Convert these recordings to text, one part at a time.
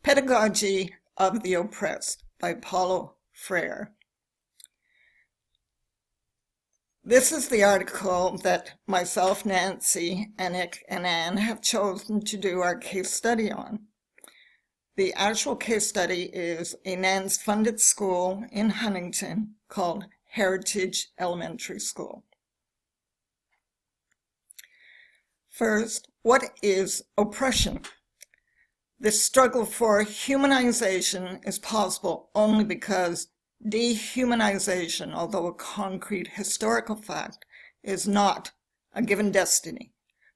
Pedagogy of the Oppressed by Paolo Freire. This is the article that myself, Nancy, Nick, and Anne have chosen to do our case study on. The actual case study is a NANS-funded school in Huntington called Heritage Elementary School. First, what is oppression? The struggle for humanization is possible only because dehumanization, although a concrete historical fact, is not a given destiny,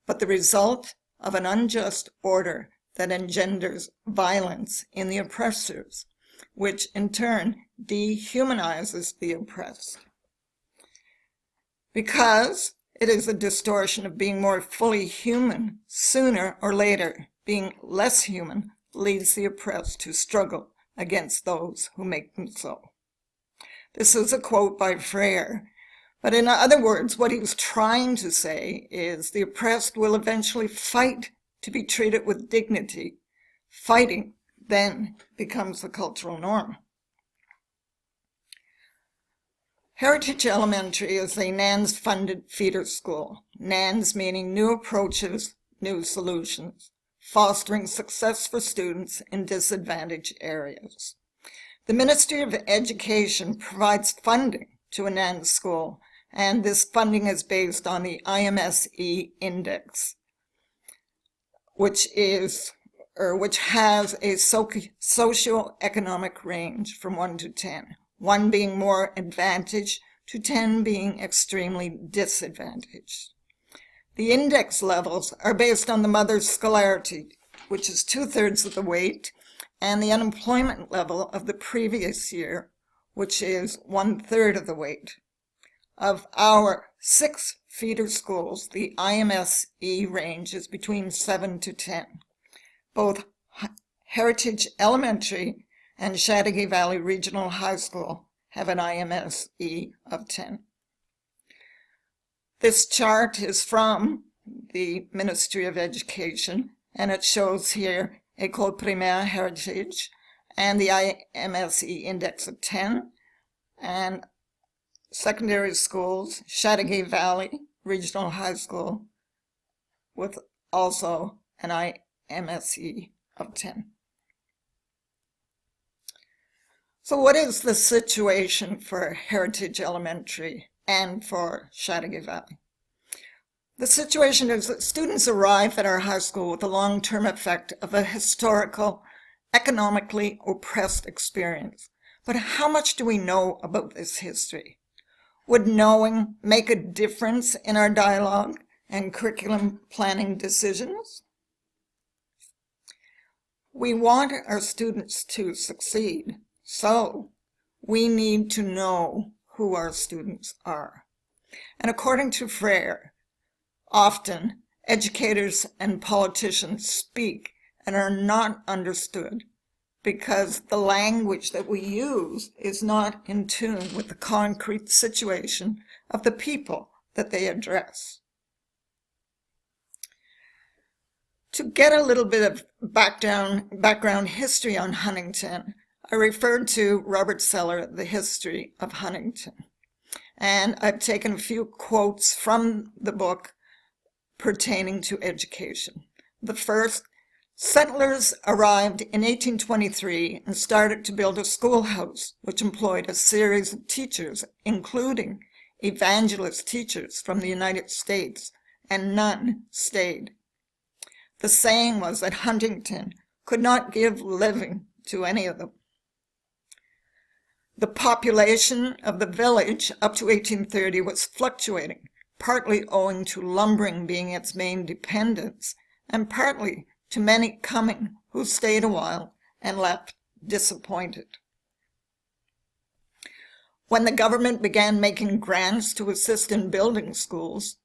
but the result of an unjust order that engenders violence in the oppressors, which in turn dehumanizes the oppressed. Because it is a distortion of being more fully human, sooner or later, being less human leads the oppressed to struggle against those who make them so. This is a quote by Freire, but in other words, what he was trying to say is the oppressed will eventually fight to be treated with dignity. Fighting then becomes the cultural norm. Heritage Elementary is a NANS-funded feeder school, NANS meaning New Approaches, New Solutions, fostering success for students in disadvantaged areas. The Ministry of Education provides funding to a NANS school, and this funding is based on the IMSE index, which has a socioeconomic range from 1 to 10, 1 being more advantaged to 10 being extremely disadvantaged. The index levels are based on the mother's scholarity, which is 2/3 of the weight, and the unemployment level of the previous year, which is 1/3 of the weight. Of our 6 feeder schools, the IMSE range is between 7 to 10. Both Heritage Elementary and Chateauguay Valley Regional High School have an IMSE of 10. This chart is from the Ministry of Education, and it shows here École Primaire Heritage and the IMSE index of 10, and secondary schools, Chateauguay Valley Regional High School, with also an IMSE of 10. So what is the situation for Heritage Elementary and for Chateauguay Valley? The situation is that students arrive at our high school with the long-term effect of a historical, economically oppressed experience. But how much do we know about this history? Would knowing make a difference in our dialogue and curriculum planning decisions? We want our students to succeed, so we need to know who our students are. And according to Freire, often educators and politicians speak and are not understood because the language that we use is not in tune with the concrete situation of the people that they address. To get a little bit of background history on Huntington, I referred to Robert Seller, The History of Huntington. And I've taken a few quotes from the book pertaining to education. The first, settlers arrived in 1823 and started to build a schoolhouse, which employed a series of teachers, including evangelist teachers from the United States, and none stayed. The saying was that Huntington could not give living to any of them. The population of the village up to 1830 was fluctuating, partly owing to lumbering being its main dependence, and partly to many coming who stayed a while and left disappointed. When the government began making grants to assist in building schools,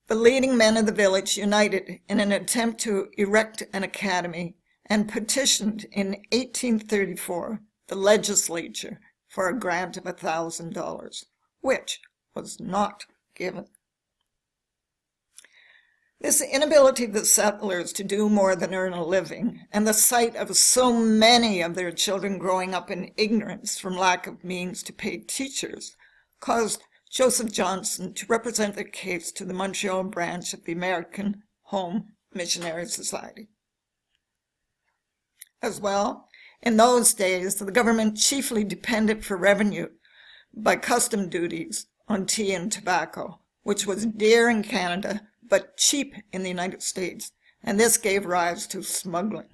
the leading men of the village united in an attempt to erect an academy and petitioned in 1834 the legislature for a grant of $1,000, which was not given. This inability of the settlers to do more than earn a living, and the sight of so many of their children growing up in ignorance from lack of means to pay teachers, caused Joseph Johnson to represent the case to the Montreal branch of the American Home Missionary Society. As well, in those days, the government chiefly depended for revenue by custom duties on tea and tobacco, which was dear in Canada but cheap in the United States, and this gave rise to smuggling.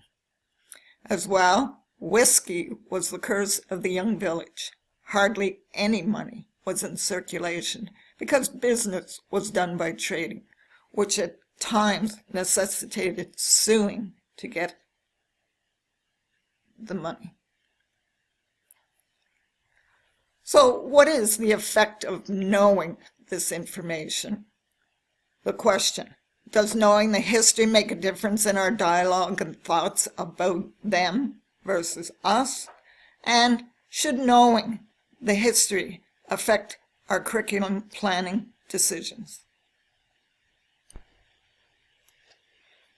As well, whiskey was the curse of the young village. Hardly any money was in circulation because business was done by trading, which at times necessitated suing to get the money. So what is the effect of knowing this information? The question, does knowing the history make a difference in our dialogue and thoughts about them versus us? And should knowing the history affect our curriculum planning decisions?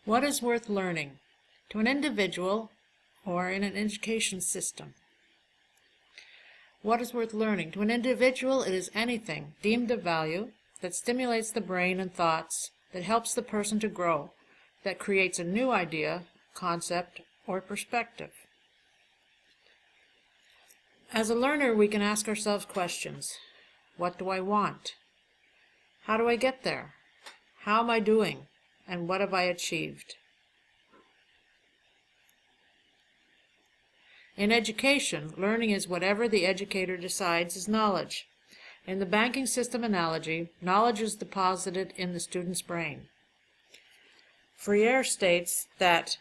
What is worth learning to an individual or in an education system? What is worth learning? To an individual, it is anything deemed of value that stimulates the brain and thoughts, that helps the person to grow, that creates a new idea, concept, or perspective. As a learner, we can ask ourselves questions. What do I want? How do I get there? How am I doing? And what have I achieved? In education, learning is whatever the educator decides is knowledge. In the banking system analogy, knowledge is deposited in the student's brain. Freire states that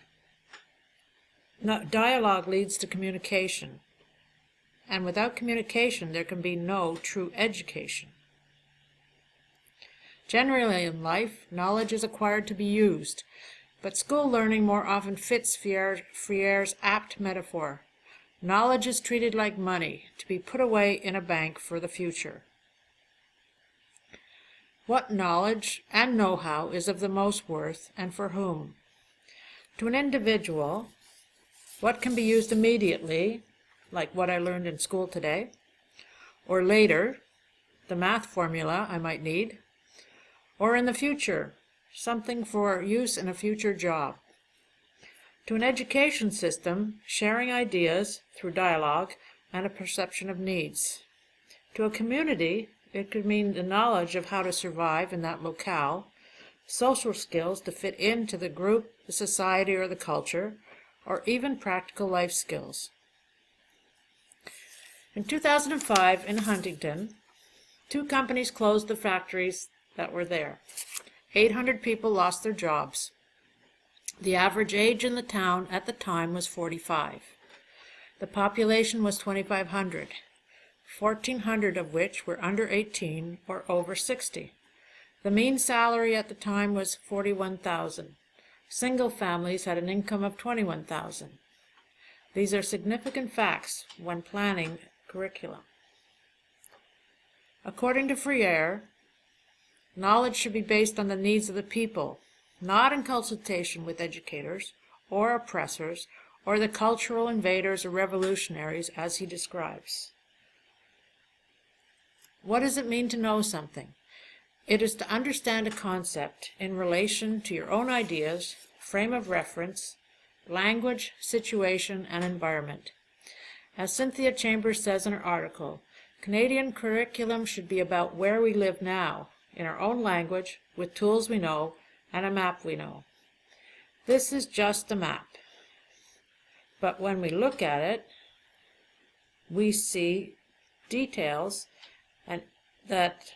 dialogue leads to communication, and without communication there can be no true education. Generally in life, knowledge is acquired to be used, but school learning more often fits Freire's apt metaphor. Knowledge is treated like money, to be put away in a bank for the future. What knowledge and know-how is of the most worth, and for whom? To an individual, what can be used immediately, like what I learned in school today, or later, the math formula I might need, or in the future, something for use in a future job. To an education system, sharing ideas through dialogue and a perception of needs. To a community, it could mean the knowledge of how to survive in that locale, social skills to fit into the group, the society, or the culture, or even practical life skills. In 2005, in Huntington, 2 companies closed the factories that were there. 800 people lost their jobs. The average age in the town at the time was 45. The population was 2,500. 1,400 of which were under 18 or over 60. The mean salary at the time was $41,000. Single families had an income of $21,000. These are significant facts when planning curriculum. According to Freire, knowledge should be based on the needs of the people, not in consultation with educators or oppressors or the cultural invaders or revolutionaries as he describes. What does it mean to know something? It is to understand a concept in relation to your own ideas, frame of reference, language, situation, and environment. As Cynthia Chambers says in her article, Canadian curriculum should be about where we live now, in our own language, with tools we know, and a map we know. This is just a map. But when we look at it, we see details and that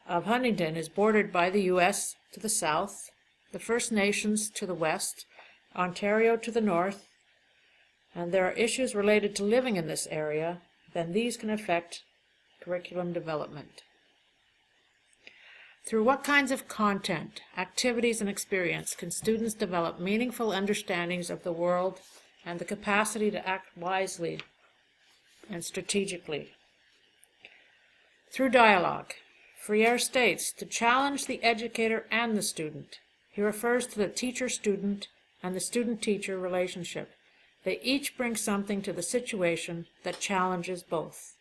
of Huntington is bordered by the U.S. to the south, the First Nations to the west, Ontario to the north, and there are issues related to living in this area, then these can affect curriculum development. Through what kinds of content, activities, and experience can students develop meaningful understandings of the world and the capacity to act wisely and strategically? Through dialogue. Freire states, to challenge the educator and the student. He refers to the teacher-student and the student-teacher relationship. They each bring something to the situation that challenges both.